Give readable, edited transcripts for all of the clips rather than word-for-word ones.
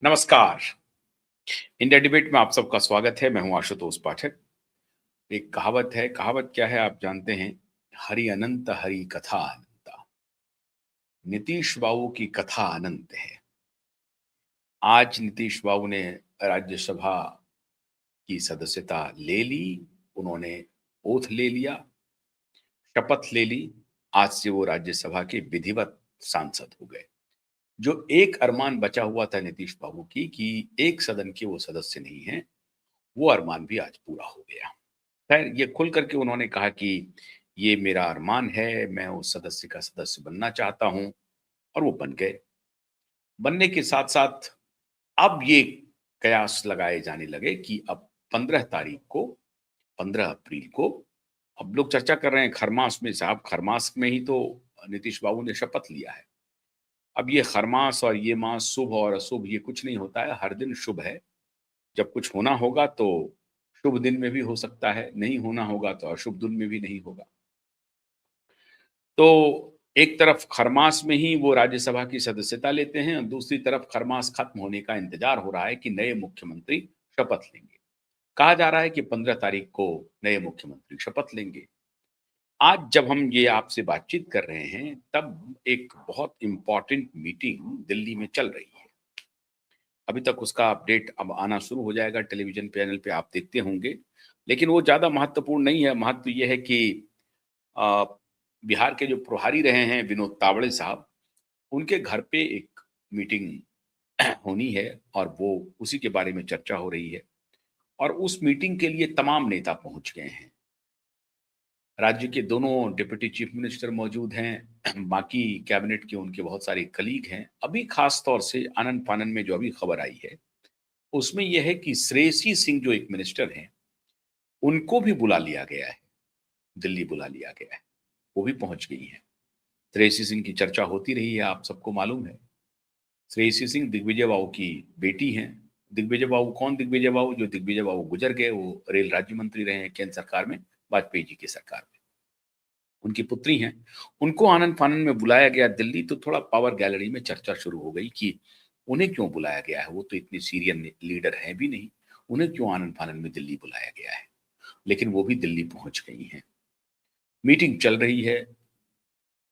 नमस्कार। India debate में आप सबका स्वागत है। मैं हूं आशुतोष पाठक। एक कहावत है, कहावत क्या है आप जानते हैं? हरि अनंत हरि कथा अनंता। नीतीश बाबू की कथा अनंत है। आज नीतीश बाबू ने राज्यसभा की सदस्यता ले ली। उन्होंने ओथ ले लिया, शपथ ले ली। आज से वो राज्यसभा के विधिवत सांसद हो गए। जो एक अरमान बचा हुआ था नीतीश बाबू की कि एक सदन के वो सदस्य नहीं है, वो अरमान भी आज पूरा हो गया। खैर, ये खुल करके उन्होंने कहा कि ये मेरा अरमान है, मैं उस सदस्य का सदस्य बनना चाहता हूं, और वो बन गए। बनने के साथ साथ अब ये कयास लगाए जाने लगे कि अब 15 तारीख को, 15 अप्रैल को, अब लोग चर्चा कर रहे हैं खरमास में। साहब, खरमास में ही तो नीतीश बाबू ने शपथ लिया है। अब ये खरमास और ये मास, शुभ और अशुभ, ये कुछ नहीं होता है। हर दिन शुभ है। जब कुछ होना होगा तो शुभ दिन में भी हो सकता है, नहीं होना होगा तो अशुभ दिन में भी नहीं होगा। तो एक तरफ खरमास में ही वो राज्यसभा की सदस्यता लेते हैं, और दूसरी तरफ खरमास खत्म होने का इंतजार हो रहा है कि नए मुख्यमंत्री शपथ लेंगे। कहा जा रहा है कि 15 तारीख को नए मुख्यमंत्री शपथ लेंगे। आज जब हम ये आपसे बातचीत कर रहे हैं, तब एक बहुत इंपॉर्टेंट मीटिंग दिल्ली में चल रही है। अभी तक उसका अपडेट अब आना शुरू हो जाएगा, टेलीविजन पैनल पे आप देखते होंगे। लेकिन वो ज़्यादा महत्वपूर्ण नहीं है। महत्व ये है कि अ, बिहार के जो प्रभारी रहे हैं विनोद तावड़े साहब, उनके घर पे एक मीटिंग होनी है, और वो उसी के बारे में चर्चा हो रही है। और उस मीटिंग के लिए तमाम नेता पहुंच गए हैं। राज्य के दोनों डिप्टी चीफ मिनिस्टर मौजूद हैं, बाकी कैबिनेट के उनके बहुत सारे कलीग हैं। अभी खास तौर से आनन फानन में जो अभी खबर आई है, उसमें यह है कि श्रेयसी सिंह जो एक मिनिस्टर हैं, उनको भी बुला लिया गया है। दिल्ली बुला लिया गया है, वो भी पहुंच गई हैं। श्रेयसी सिंह की चर्चा होती रही है, आप सबको मालूम है। श्रेयसी सिंह दिग्विजय बाबू की बेटी हैं। दिग्विजय बाबू कौन? दिग्विजय बाबू, जो दिग्विजय बाबू गुजर गए, वो रेल राज्य मंत्री रहे हैं केंद्र सरकार में, वाजपेयी जी की सरकार में। उनकी पुत्री हैं। उनको आनंद फानन में बुलाया गया दिल्ली। तो थोड़ा पावर गैलरी में चर्चा शुरू हो गई कि उन्हें क्यों बुलाया गया है। वो तो इतने सीरियस लीडर हैं भी नहीं, उन्हें क्यों आनंद फानन में दिल्ली बुलाया गया है। लेकिन वो भी दिल्ली पहुंच गई हैं। मीटिंग चल रही है।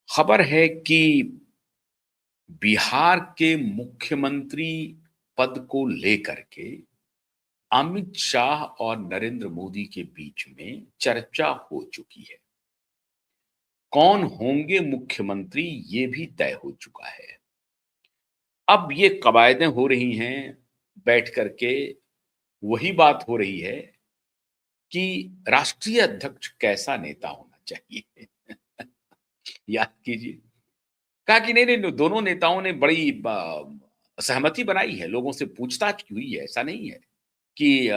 खबर है कि बिहार के मुख्यमंत्री पद को लेकर के अमित शाह और नरेंद्र मोदी के बीच में चर्चा हो चुकी है। कौन होंगे मुख्यमंत्री, ये भी तय हो चुका है। अब ये कवायदें हो रही हैं, बैठ करके वही बात हो रही है कि राष्ट्रीय अध्यक्ष कैसा नेता होना चाहिए। याद कीजिए, कहा कि नहीं नहीं, दोनों नेताओं ने बड़ी सहमति बनाई है, लोगों से पूछताछ की हुई है। ऐसा नहीं है कि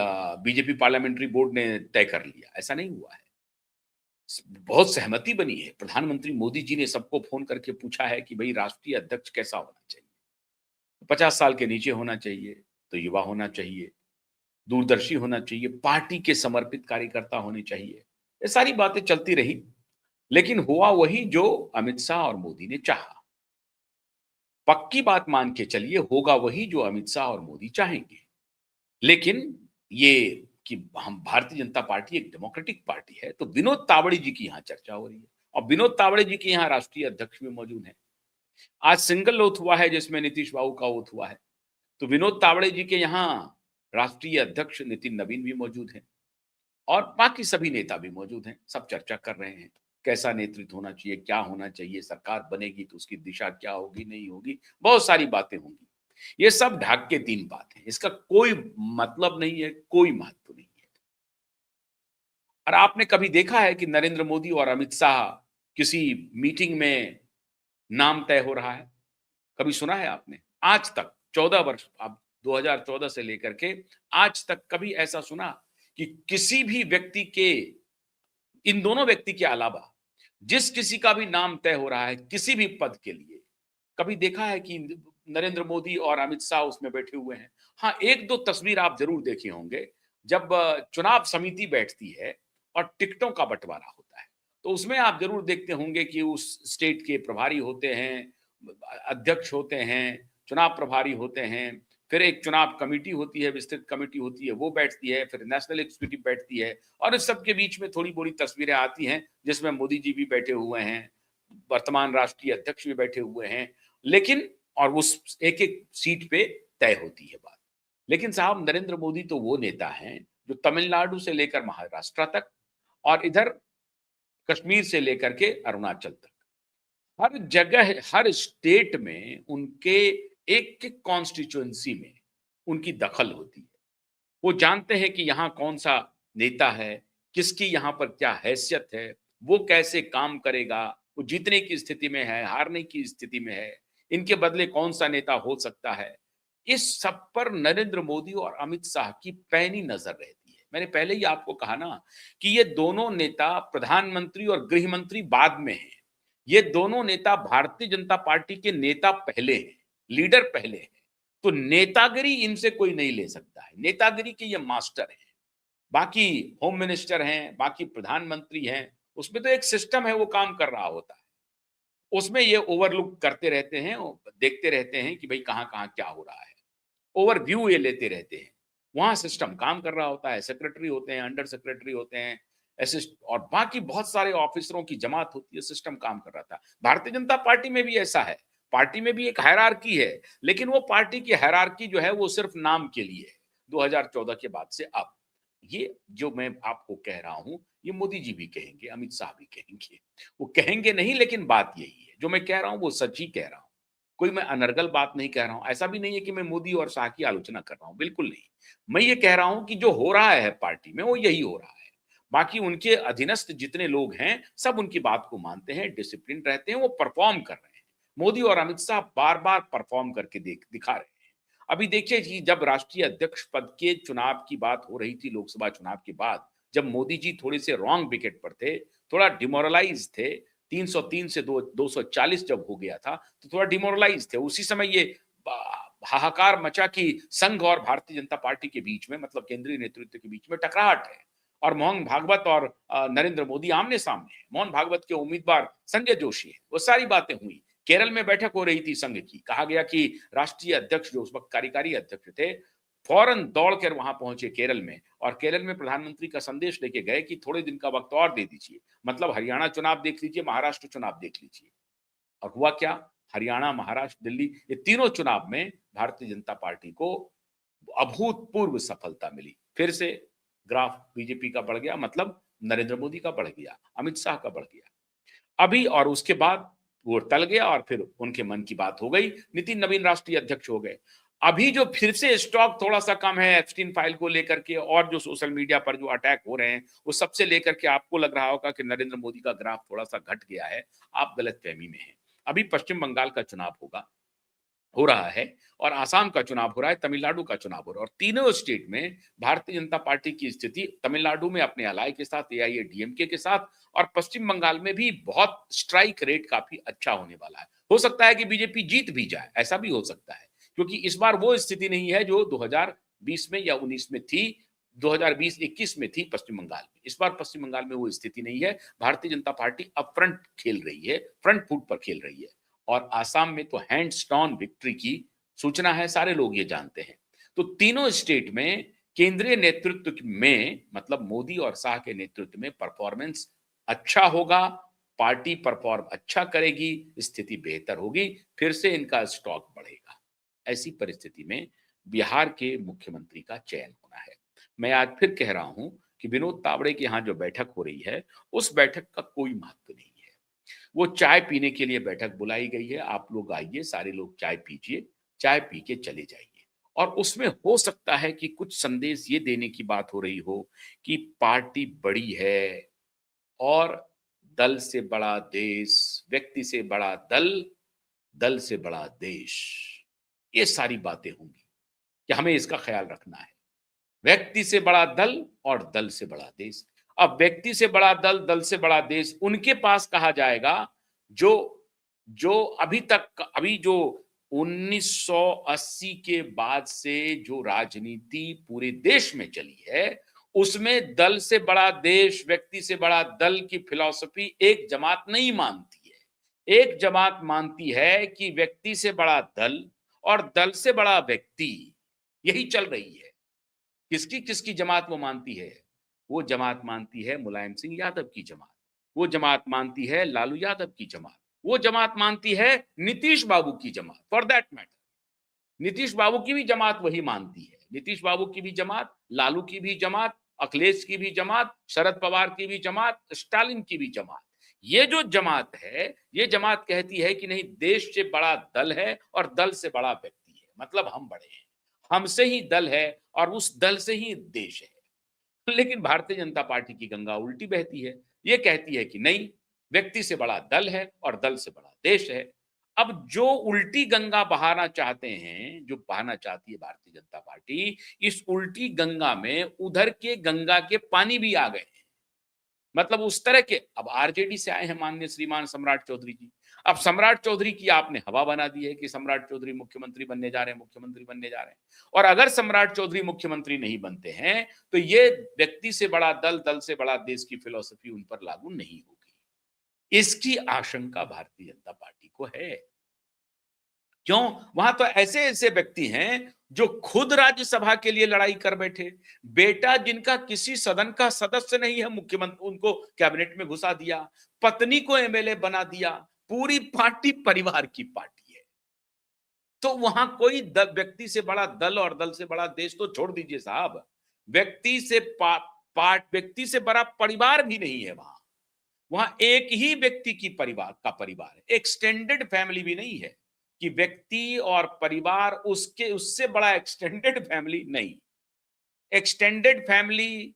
बीजेपी पार्लियामेंट्री बोर्ड ने तय कर लिया, ऐसा नहीं हुआ है। बहुत सहमति बनी है। प्रधानमंत्री मोदी जी ने सबको फोन करके पूछा है कि भाई राष्ट्रीय अध्यक्ष कैसा होना चाहिए। 50 साल के नीचे होना चाहिए, तो युवा होना चाहिए, दूरदर्शी होना चाहिए, पार्टी के समर्पित कार्यकर्ता होने चाहिए। ये सारी बातें चलती रही, लेकिन हुआ वही जो अमित शाह और मोदी ने चाहा। पक्की बात मान के चलिए, होगा वही जो अमित शाह और मोदी चाहेंगे। लेकिन ये कि हम भारतीय जनता पार्टी एक डेमोक्रेटिक पार्टी है, तो विनोद तावड़े जी की यहाँ चर्चा हो रही है, और विनोद तावड़े जी के यहाँ राष्ट्रीय अध्यक्ष भी मौजूद हैं। आज सिंगल ओथ हुआ है जिसमें नीतीश बाबू का ओथ हुआ है। तो विनोद तावड़े जी के यहाँ राष्ट्रीय अध्यक्ष नितिन नवीन भी मौजूद हैं, और बाकी सभी नेता भी मौजूद हैं। सब चर्चा कर रहे हैं कैसा नेतृत्व होना चाहिए, क्या होना चाहिए, सरकार बनेगी तो उसकी दिशा क्या होगी, नहीं होगी, बहुत सारी बातें होंगी। ये सब ढाक के तीन बातें हैं, इसका कोई मतलब नहीं है, कोई महत्व नहीं है। और आपने कभी देखा है कि नरेंद्र मोदी और अमित शाह किसी मीटिंग में नाम तय हो रहा है? कभी सुना है आपने? आज तक 14 वर्ष, अब 2014 से लेकर के आज तक कभी ऐसा सुना कि किसी भी व्यक्ति के, इन दोनों व्यक्ति के अलावा जिस किसी का भी नाम तय हो रहा है किसी भी पद के लिए, कभी देखा है कि नरेंद्र मोदी और अमित शाह उसमें बैठे हुए हैं? हाँ, एक दो तस्वीर आप जरूर देखे होंगे। जब चुनाव समिति बैठती है और टिकटों का बंटवारा होता है, तो उसमें आप जरूर देखते होंगे कि उस स्टेट के प्रभारी होते हैं, अध्यक्ष होते हैं, चुनाव प्रभारी होते हैं, फिर एक चुनाव कमेटी होती है, विस्तृत कमेटी होती है, वो बैठती है, फिर नेशनल एग्जीक्यूटिव बैठती है, और इस सब के बीच में थोड़ी बड़ी तस्वीरें आती हैं जिसमें मोदी जी भी बैठे हुए हैं, वर्तमान राष्ट्रीय अध्यक्ष भी बैठे हुए हैं, लेकिन और उस एक एक सीट पे तय होती है बात। लेकिन साहब, नरेंद्र मोदी तो वो नेता हैं जो तमिलनाडु से लेकर महाराष्ट्र तक और इधर कश्मीर से लेकर के अरुणाचल तक, हर जगह, हर स्टेट में उनके एक एक कॉन्स्टिट्यूएंसी में उनकी दखल होती है। वो जानते हैं कि यहाँ कौन-सा नेता है, किसकी यहाँ पर क्या हैसियत है, वो कैसे काम करेगा, वो जीतने की स्थिति में है, हारने की स्थिति में है, इनके बदले कौन-सा नेता हो सकता है। इस सब पर नरेंद्र मोदी और अमित शाह की पैनी नज़र रहती है। मैंने पहले ही आपको कहा ना कि ये दोनों नेता, प्रधानमंत्री और गृह मंत्री बाद में हैं। ये दोनों नेता भारतीय जनता पार्टी के नेता पहले हैं, लीडर पहले हैं। तो नेतागिरी इनसे कोई नहीं ले सकता है। नेतागिरी के ये मास्टर हैं। बाकी होम मिनिस्टर हैं, बाकी प्रधानमंत्री हैं, उसमें तो एक सिस्टम है, वो काम कर रहा होता है। उसमें ये ओवरलुक करते रहते हैं, देखते रहते हैं कि भई कहाँ-कहाँ क्या हो रहा है। ओवरव्यू ये लेते रहते हैं। वहाँ सिस्टम काम कर रहा होता है, सेक्रेटरी होते हैं, अंडर सेक्रेटरी होते हैं, असिस्ट और बाकी बहुत सारे ऑफिसरों की जमात होती है, सिस्टम काम कर रहा था। भारतीय जनता पार्टी में भी ऐसा है। पार्टी में भी एक हायरार्की है, लेकिन वो पार्टी की हायरार्की जो है वो सिर्फ नाम के लिए है, 2014 के बाद से अब। ये जो मैं आपको कह रहा हूँ, ये मोदी जी भी कहेंगे, अमित शाह भी कहेंगे। वो कहेंगे नहीं, लेकिन बात यही है। जो मैं कह रहा हूँ वो सच ही कह रहा हूँ। कोई मैं अनर्गल बात नहीं कह रहा हूँ। ऐसा भी नहीं है कि मैं मोदी और शाह की आलोचना कर रहा हूँ, बिल्कुल नहीं। मैं ये कह रहा हूँ कि जो हो रहा है पार्टी में, वो यही हो रहा है। बाकी उनके अधीनस्थ जितने लोग हैं, सब उनकी बात को मानते हैं, डिसिप्लिन रहते हैं, वो परफॉर्म कर रहे हैं। मोदी और अमित शाह बार-बार परफॉर्म करके दिखा रहे हैं। अभी देखिए कि जब राष्ट्रीय अध्यक्ष पद के चुनाव की बात हो रही थी लोकसभा चुनाव के बाद, जब मोदी जी थोड़े से रॉन्ग विकेट पर थे, थोड़ा डिमोरलाइज़ थे, 303 से 240 जब हो गया था, तो थोड़ा डिमोरलाइज़ थे। उसी समय ये हाहाकार मचा कि संघ और भारतीय जनता पार्टी के बीच में, मतलब केंद्रीय नेतृत्व के बीच में टकराहट है और मोहन भागवत और नरेंद्र मोदी आमने-सामने हैं। मोहन भागवत के उम्मीदवार संजय जोशी हैं। वो सारी बातें हुई। केरल में बैठक हो रही थी संघ की। कहा गया कि राष्ट्रीय अध्यक्ष जो उस वक्त कार्यकारी अध्यक्ष थे, फौरन दौड़कर वहां पहुंचे केरल में और केरल में प्रधानमंत्री का संदेश लेके गए कि थोड़े दिन का वक्त और दे दीजिए। मतलब हरियाणा चुनाव देख लीजिए, महाराष्ट्र चुनाव देख लीजिए। और हुआ क्या? हरियाणा, महाराष्ट्र, दिल्ली, ये तीनों चुनाव में भारतीय जनता पार्टी को अभूतपूर्व सफलता मिली। फिर से ग्राफ बीजेपी का बढ़ गया, मतलब नरेंद्र मोदी का बढ़ गया, अमित शाह का बढ़ गया। अभी और उसके बाद वो टल गया और फिर उनके मन की बात हो गई, नितिन नवीन राष्ट्रीय अध्यक्ष हो गए। अभी जो फिर से स्टॉक थोड़ा-सा कम है एप्स्टीन फाइल को लेकर के और जो सोशल मीडिया पर जो अटैक हो रहे हैं, वो सबसे लेकर के आपको लग रहा होगा कि नरेंद्र मोदी का ग्राफ थोड़ा-सा घट गया है। आप गलतफ़हमी में हैं। अभी पश्चिम बंगाल का चुनाव हो रहा है और आसाम का चुनाव हो रहा है, तमिलनाडु का चुनाव हो रहा है और तीनों स्टेट में भारतीय जनता पार्टी की स्थिति, तमिलनाडु में अपने अलाई के साथ, एआईएडीएमके के साथ, और पश्चिम बंगाल में भी बहुत स्ट्राइक रेट काफी अच्छा होने वाला है। हो सकता है कि बीजेपी जीत भी जाए, ऐसा भी हो सकता है, क्योंकि इस बार वो स्थिति नहीं है जो 2020 में या 19 में थी, 2020-21 में थी पश्चिम बंगाल में। इस बार पश्चिम बंगाल में वो स्थिति नहीं है। Bharatiya Janata party up front खेल रही है, फ्रंट फुट पर खेल रही है। और आसाम में तो हैंड्स डाउन विक्ट्री की सूचना है, सारे लोग ये जानते हैं। तो तीनों स्टेट में केंद्रीय नेतृत्व में, मतलब मोदी और शाह के नेतृत्व में परफॉर्मेंस अच्छा होगा, पार्टी परफॉर्म अच्छा करेगी, स्थिति बेहतर होगी, फिर से इनका स्टॉक बढ़ेगा। ऐसी परिस्थिति में बिहार के मुख्यमंत्री का चयन होना है। मैं आज फिर कह रहा हूं कि विनोद तावड़े के यहाँ जो बैठक हो रही है, उस बैठक का कोई महत्व नहीं है। वो चाय पीने के लिए बैठक बुलाई गई है, आप लोग आइए, सारे लोग चाय पीजिए, चाय पी के चले जाइए। और उसमें हो सकता है कि कुछ संदेश ये देने की बात हो रही हो कि पार्टी बड़ी है और दल से बड़ा देश, व्यक्ति से बड़ा दल, दल से बड़ा देश। ये सारी बातें होंगी कि हमें इसका ख्याल रखना है। व्यक्ति से बड़ा दल और दल से बड़ा देश। अब व्यक्ति से बड़ा दल, दल से बड़ा देश उनके पास कहा जाएगा जो जो अभी जो 1980 के बाद से जो राजनीति पूरे देश में चली है, उसमें दल से बड़ा देश, व्यक्ति से बड़ा दल की फिलॉसफी एक जमात नहीं मानती है। एक जमात मानती है कि व्यक्ति से बड़ा दल और दल से बड़ा व्यक्ति, यही चल रही है। किसकी किसकी जमात वो मानती है? वो जमात मानती है मुलायम सिंह यादव की जमात, वो जमात मानती है लालू यादव की जमात, वो जमात मानती है नीतीश बाबू की जमात, फॉर दैट मैटर। नीतीश बाबू की भी जमात वही मानती है। नीतीश बाबू की भी जमात, लालू की भी जमात, अखिलेश की भी जमात, शरद पवार की भी जमात, स्टालिन की भी जमात। ये जो जमात है, ये जमात कहती है कि नहीं, देश से बड़ा दल है और दल से बड़ा व्यक्ति है, मतलब हम बड़े हैं। हमसे ही दल है और उस दल से ही देश है। लेकिन भारतीय जनता पार्टी की गंगा उल्टी बहती है। ये कहती है कि नहीं, व्यक्ति से बड़ा दल है और दल से बड़ा देश है। अब जो उल्टी गंगा बहाना चाहते हैं, जो बहाना चाहती है भारतीय जनता पार्टी, इस उल्टी गंगा में उधर के गंगा के पानी भी आ गए हैं। मतलब उस तरह के, अब आरजेडी से आए हैं माननीय श्रीमान सम्राट चौधरी जी। अब सम्राट चौधरी की आपने हवा बना दी है कि सम्राट चौधरी मुख्यमंत्री बनने जा रहे हैं, मुख्यमंत्री बनने जा रहे हैं। और अगर सम्राट चौधरी मुख्यमंत्री नहीं बनते हैं, तो ये व्यक्ति से बड़ा दल, दल से बड़ा देश की फिलॉसफी उन पर लागू नहीं होगी। इसकी आशंका भारतीय जनता पार्टी को है। क्यों? वहां तो ऐसे ऐसे व्यक्ति हैं जो खुद राज्यसभा के लिए लड़ाई कर बैठे। बेटा जिनका किसी सदन का सदस्य नहीं है, मुख्यमंत्री उनको कैबिनेट में घुसा दिया, पत्नी को एमएलए बना दिया। पूरी पार्टी परिवार की पार्टी है। तो वहां कोई व्यक्ति से बड़ा दल और दल से बड़ा देश तो छोड़ दीजिए साहब। व्यक्ति से व्यक्ति से बड़ा परिवार भी नहीं है वहां। वहां एक ही व्यक्ति की परिवार का परिवार है, एक्सटेंडेड फैमिली भी नहीं है कि व्यक्ति और परिवार उसके उससे बड़ा एक्सटेंडेड फैमिली नहीं। एक्सटेंडेड फैमिली,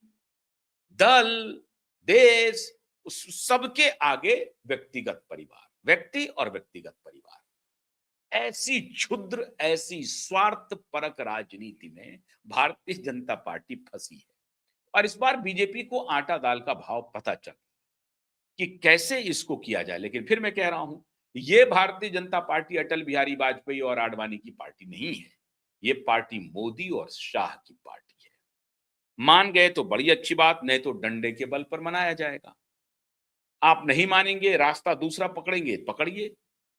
दल, देश, सबके आगे व्यक्तिगत परिवार, व्यक्ति और व्यक्तिगत परिवार। ऐसी क्षुद्र, ऐसी स्वार्थपरक राजनीति में भारतीय जनता पार्टी फंसी है। और इस बार बीजेपी को आटा दाल का भाव पता चल कि कैसे इसको किया जाए। लेकिन फिर मैं कह रहा हूं, ये भारतीय जनता पार्टी अटल बिहारी वाजपेयी और आडवाणी की पार्टी नहीं है। ये पार्टी मोदी और शाह की पार्टी है। मान गए तो बड़ी अच्छी बात, नहीं तो डंडे के बल पर मनाया जाएगा। आप नहीं मानेंगे, रास्ता दूसरा पकड़ेंगे, पकड़िए,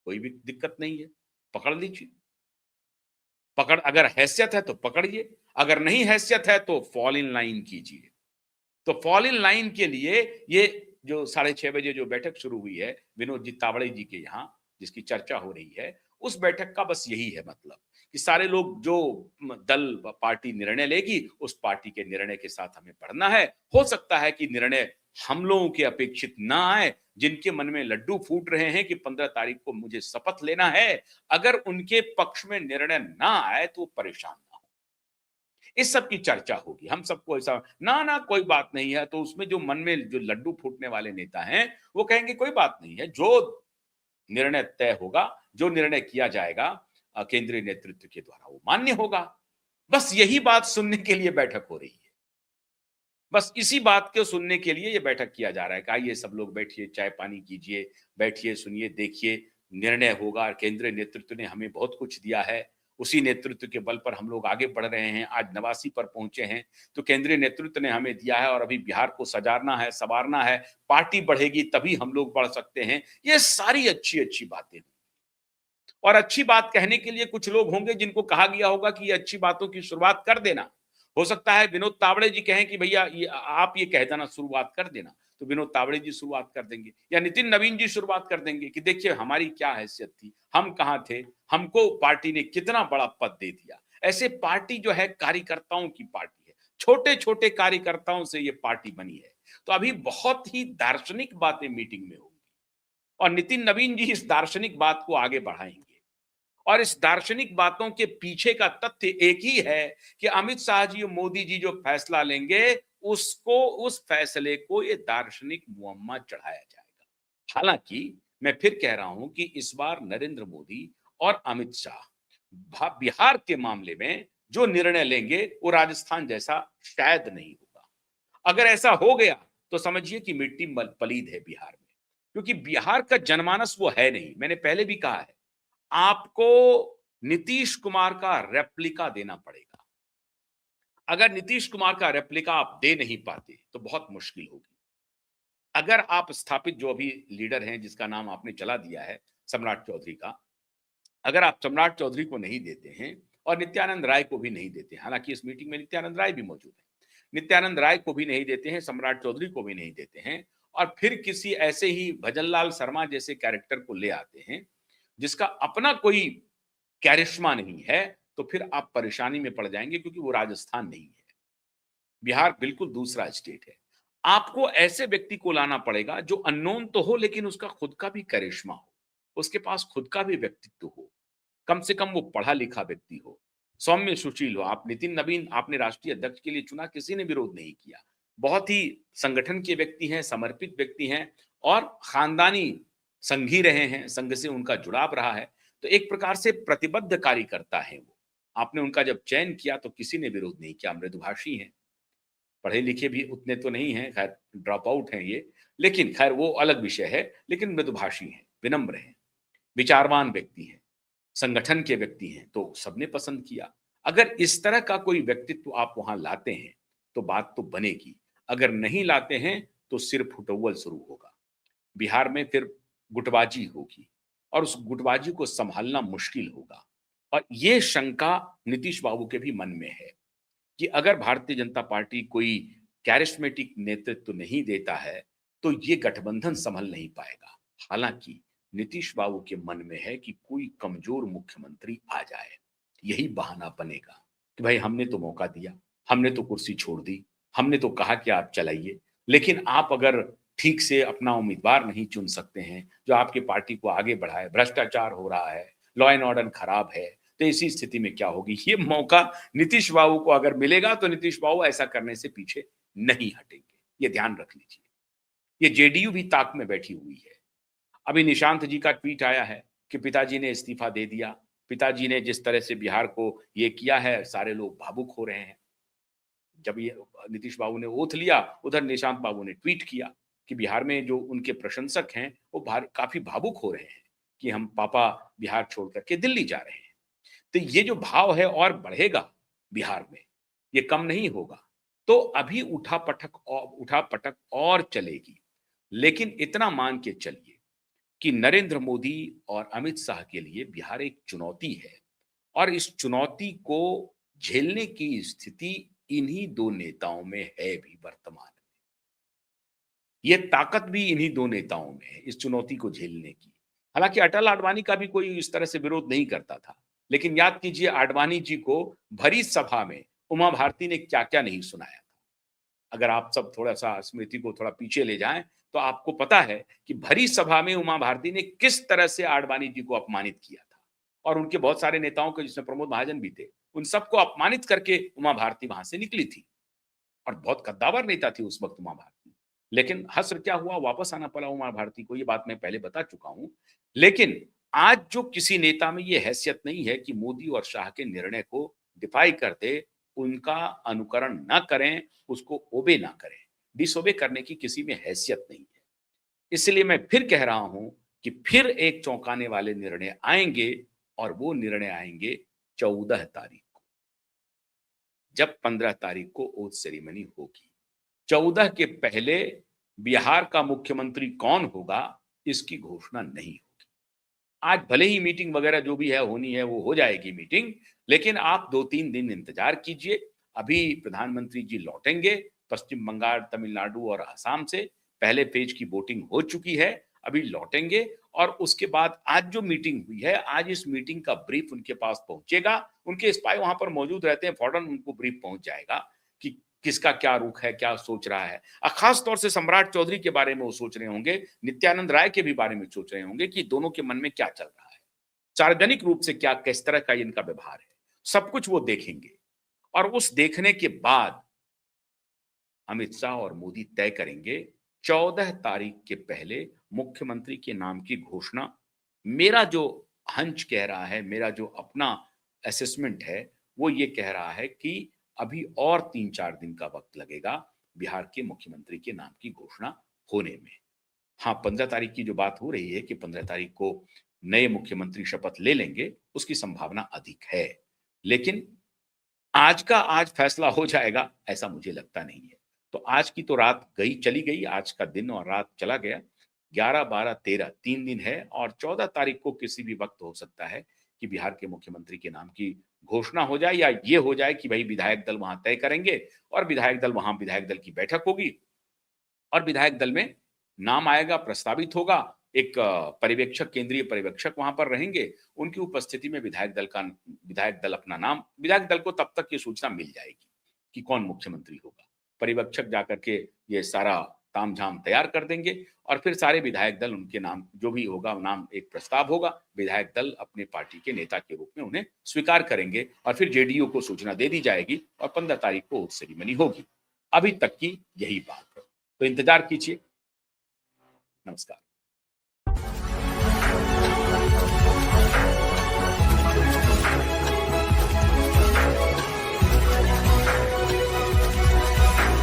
कोई भी दिक्कत नहीं है, पकड़ लीजिए। पकड़, अगर हैसियत है तो पकड़िए, अगर नहीं हैसियत है तो फॉल इन लाइन कीजिए। तो फॉल इन लाइन के लिए ये जो 6:30 बजे जो बैठक शुरू हुई है विनोद जी तावड़े जी के यहाँ, जिसकी चर्चा हो रही है, उस बैठक का बस यही है मतलब कि सारे लोग, जो दल पार्टी निर्णय लेगी, उस पार्टी के निर्णय के साथ हमें बढ़ना है। हो सकता है कि निर्णय हम लोगों के अपेक्षित ना आए, जिनके मन में लड्डू फूट रहे हैं कि 15 तारीख को मुझे शपथ लेना है, अगर उनके पक्ष में निर्णय ना आए तो परेशान ना हो। इस सब की चर्चा होगी। हम सबको ऐसा ना ना कोई बात नहीं है, तो उसमें जो मन में जो लड्डू फूटने वाले नेता हैं, वो कहेंगे कोई बात नहीं है, जो निर्णय तय होगा, जो निर्णय किया जाएगा केंद्रीय नेतृत्व के द्वारा, वो मान्य होगा। बस यही बात सुनने के लिए बैठक हो रही है। बस इसी बात को सुनने के लिए ये बैठक किया जा रहा है कि आइए सब लोग बैठिए, चाय पानी कीजिए, बैठिए, सुनिए, देखिए, निर्णय होगा। केंद्रीय नेतृत्व ने हमें बहुत कुछ दिया है, उसी नेतृत्व के बल पर हम लोग आगे बढ़ रहे हैं, आज 89 पर पहुंचे हैं। तो केंद्रीय नेतृत्व ने हमें दिया है और अभी बिहार को सजारना है, संवारना है, पार्टी बढ़ेगी तभी हम लोग बढ़ सकते हैं। ये सारी अच्छी-अच्छी बातें। और अच्छी बात कहने के लिए कुछ लोग होंगे जिनको कहा गया होगा कि ये अच्छी बातों की शुरुआत कर देना। हो सकता है विनोद तावड़े जी कहें कि भैया ये आप ये कह देना, शुरुआत कर देना, तो विनोद तावड़े जी शुरुआत कर देंगे, या नितिन नवीन जी शुरुआत कर देंगे कि देखिए हमारी क्या हैसियत थी, हम कहाँ थे, हमको पार्टी ने कितना बड़ा पद दे दिया। ऐसे पार्टी जो है कार्यकर्ताओं की पार्टी है, छोटे छोटे कार्यकर्ताओं से ये पार्टी बनी है। तो अभी बहुत ही दार्शनिक बातें मीटिंग में होंगी और नितिन नवीन जी इस दार्शनिक बात को आगे बढ़ाएंगे। और इस दार्शनिक बातों के पीछे का तथ्य एक ही है कि अमित शाह जी और मोदी जी जो फैसला लेंगे, उसको, उस फैसले को ये दार्शनिक मुअम्मा चढ़ाया जाएगा। हालांकि मैं फिर कह रहा हूं कि इस बार नरेंद्र मोदी और अमित शाह बिहार के मामले में जो निर्णय लेंगे वो राजस्थान जैसा शायद नहीं होगा। अगर ऐसा हो गया तो समझिए कि मिट्टी पलीद है बिहार में, क्योंकि बिहार का जनमानस वो है नहीं। मैंने पहले भी कहा है, आपको नीतीश कुमार का रेप्लिका देना पड़ेगा। अगर नीतीश कुमार का रेप्लिका आप दे नहीं पाते तो बहुत मुश्किल होगी। अगर आप स्थापित जो अभी लीडर हैं, जिसका नाम आपने चला दिया है सम्राट चौधरी का, अगर आप सम्राट चौधरी को नहीं देते हैं और नित्यानंद राय को भी नहीं देते। हालांकि इस मीटिंग में नित्यानंद राय भी मौजूद है। नित्यानंद राय को भी नहीं देते हैं, सम्राट चौधरी को भी नहीं देते हैं, और फिर किसी ऐसे ही भजनलाल शर्मा जैसे कैरेक्टर को ले आते हैं जिसका अपना कोई कैरिश्मा नहीं है। तो फिर आप परेशानी में पड़ जाएंगे, क्योंकि वो राजस्थान नहीं है, बिहार बिल्कुल दूसरा स्टेट है। आपको ऐसे व्यक्ति को लाना पड़ेगा जो अननोन तो हो, लेकिन उसका खुद का भी करिश्मा हो, उसके पास खुद का भी व्यक्तित्व हो, कम से कम वो पढ़ा लिखा व्यक्ति हो, सौम्य सुशील हो। आप नितिन नवीन आपने राष्ट्रीय अध्यक्ष के लिए चुना, किसी ने विरोध नहीं किया। बहुत ही संगठन के व्यक्ति हैं, समर्पित व्यक्ति हैं, और खानदानी संघी रहे हैं, संघ से उनका जुड़ाव रहा है। तो एक प्रकार से प्रतिबद्ध कार्यकर्ता है वो। आपने उनका जब चयन किया तो किसी ने विरोध नहीं किया। मृदुभाषी हैं, पढ़े लिखे भी उतने तो नहीं हैं, खैर ड्रॉप आउट हैं ये, लेकिन खैर वो अलग विषय है। लेकिन मृदुभाषी हैं, विनम्र हैं, विचारवान व्यक्ति हैं, संगठन के व्यक्ति हैं, तो सबने पसंद किया। अगर इस तरह का कोई व्यक्तित्व आप वहां लाते हैं तो बात तो बनेगी। अगर नहीं लाते हैं तो सिर्फ फुटौवल शुरू होगा। बिहार में फिर गुटबाजी होगी, और उस गुटबाजी को संभालना मुश्किल होगा। और ये शंका नीतीश बाबू के भी मन में है कि अगर भारतीय जनता पार्टी कोई कैरिस्मेटिक नेतृत्व नहीं देता है तो ये गठबंधन संभल नहीं पाएगा। हालांकि नीतीश बाबू के मन में है कि कोई कमजोर मुख्यमंत्री आ जाए, यही बहाना बनेगा कि भाई हमने तो मौका दिया, हमने तो कुर्सी छोड़ दी, हमने तो कहा कि आप चलाइए, लेकिन आप अगर ठीक से अपना उम्मीदवार नहीं चुन सकते हैं जो आपकी पार्टी को आगे बढ़ाए, भ्रष्टाचार हो रहा है, लॉ एंड ऑर्डर खराब है, तो इसी स्थिति में क्या होगी। ये मौका नीतीश बाबू को अगर मिलेगा तो नीतीश बाबू ऐसा करने से पीछे नहीं हटेंगे, ये ध्यान रख लीजिए। ये जेडीयू भी ताक में बैठी हुई है। अभी निशांत जी का ट्वीट आया है कि पिताजी ने इस्तीफा दे दिया। पिताजी ने जिस तरह से बिहार को ये किया है, सारे लोग भावुक हो रहे हैं। जब ये नीतीश बाबू ने ओथ लिया, उधर निशांत बाबू ने ट्वीट किया कि बिहार में जो उनके प्रशंसक हैं वो काफी भावुक हो रहे हैं कि हम पापा बिहार छोड़ करके दिल्ली जा रहे हैं। तो ये जो भाव है और बढ़ेगा बिहार में, ये कम नहीं होगा। तो अभी उठा पटक और चलेगी। लेकिन इतना मान के चलिए कि नरेंद्र मोदी और अमित शाह के लिए बिहार एक चुनौती है, और इस चुनौती को झेलने की स्थिति इन्हीं दो नेताओं में है भी वर्तमान में। ये ताकत भी इन्हीं दो नेताओं में है इस चुनौती को झेलने की। हालांकि अटल आडवाणी का भी कोई इस तरह से विरोध नहीं करता था, लेकिन याद कीजिए आडवाणी जी को भरी सभा में उमा भारती ने क्या क्या नहीं सुनाया। अगर आप सब थोड़ा-सा स्मृति को थोड़ा पीछे ले जाएँ, तो आपको पता है कि भरी सभा में उमा भारती ने किस तरह से आडवाणी जी को अपमानित किया था। और उनके बहुत सारे नेताओं को, जिसमें प्रमोद महाजन भी थे, उन सबको अपमानित करके उमा भारती वहां से निकली थी। और बहुत कद्दावर नेता थी उस वक्त उमा भारती। लेकिन हश्र क्या हुआ, वापस आना पड़ा उमा भारती को, ये बात मैं पहले बता चुका हूं। लेकिन आज जो किसी नेता में ये हैसियत नहीं है कि मोदी और शाह के निर्णय को डिफाई कर दे, उनका अनुकरण ना करें, उसको ओबे ना करें, डिसोबे करने की किसी में हैसियत नहीं है। इसलिए मैं फिर कह रहा हूं कि फिर एक चौंकाने वाले निर्णय आएंगे, और वो निर्णय आएंगे 14 तारीख को, जब 15 तारीख को ओथ सेरेमनी होगी। 14 के पहले बिहार का मुख्यमंत्री कौन होगा, इसकी घोषणा नहीं होगी। आज भले ही मीटिंग वगैरह जो भी है होनी है वो हो जाएगी मीटिंग, लेकिन आप 2-3 दिन इंतजार कीजिए। अभी प्रधानमंत्री जी लौटेंगे पश्चिम बंगाल, तमिलनाडु और असम से। पहले पेज की वोटिंग हो चुकी है, अभी लौटेंगे, और उसके बाद आज जो मीटिंग हुई है, आज इस मीटिंग का ब्रीफ उनके पास पहुंचेगा। उनके स्पाई वहां पर मौजूद रहते हैं, फौरन उनको ब्रीफ पहुंच जाएगा कि किसका क्या रुख है, क्या सोच रहा है। खास तौर से सम्राट चौधरी के बारे में वो सोच रहे होंगे, नित्यानंद राय के भी बारे में सोच रहे होंगे कि दोनों के मन में क्या चल रहा है, सार्वजनिक रूप से क्या, किस तरह का इनका व्यवहार है, सब कुछ वो देखेंगे। और उस देखने के बाद अमित शाह और मोदी तय करेंगे 14 तारीख के पहले मुख्यमंत्री के नाम की घोषणा। मेरा जो हंच कह रहा है, मेरा जो अपना असेसमेंट है, वो ये कह रहा है कि अभी और 3-4 दिन का वक्त लगेगा बिहार के मुख्यमंत्री के नाम की घोषणा होने में। हाँ, 15 तारीख की जो बात हो रही है कि 15 तारीख को नए मुख्यमंत्री शपथ ले लेंगे, उसकी संभावना अधिक है। लेकिन आज का आज फैसला हो जाएगा, ऐसा मुझे लगता नहीं है। तो आज की तो रात चली गई, आज का दिन और रात चला गया। 11, 12, 13 3 दिन है, और 14 तारीख को किसी भी वक्त हो सकता है कि बिहार के मुख्यमंत्री के नाम की घोषणा हो जाए, या ये हो जाए कि भाई विधायक दल वहां तय करेंगे और विधायक दल की बैठक होगी और विधायक दल में नाम आएगा, प्रस्तावित होगा। एक पर्यवेक्षक, केंद्रीय पर्यवेक्षक वहां पर रहेंगे। उनकी उपस्थिति में विधायक दल को तब तक ये सूचना मिल जाएगी कि कौन मुख्यमंत्री होगा। पर्यवेक्षक जाकर के ये सारा तामझाम तैयार कर देंगे और फिर सारे विधायक दल, उनके नाम जो भी होगा, नाम एक प्रस्ताव होगा, विधायक दल अपने पार्टी के नेता के रूप में उन्हें स्वीकार करेंगे और फिर जेडीयू को सूचना दे दी जाएगी और 15 तारीख को ओथ सेरेमनी होगी। अभी तक की यही बात है, तो इंतजार कीजिए। नमस्कार।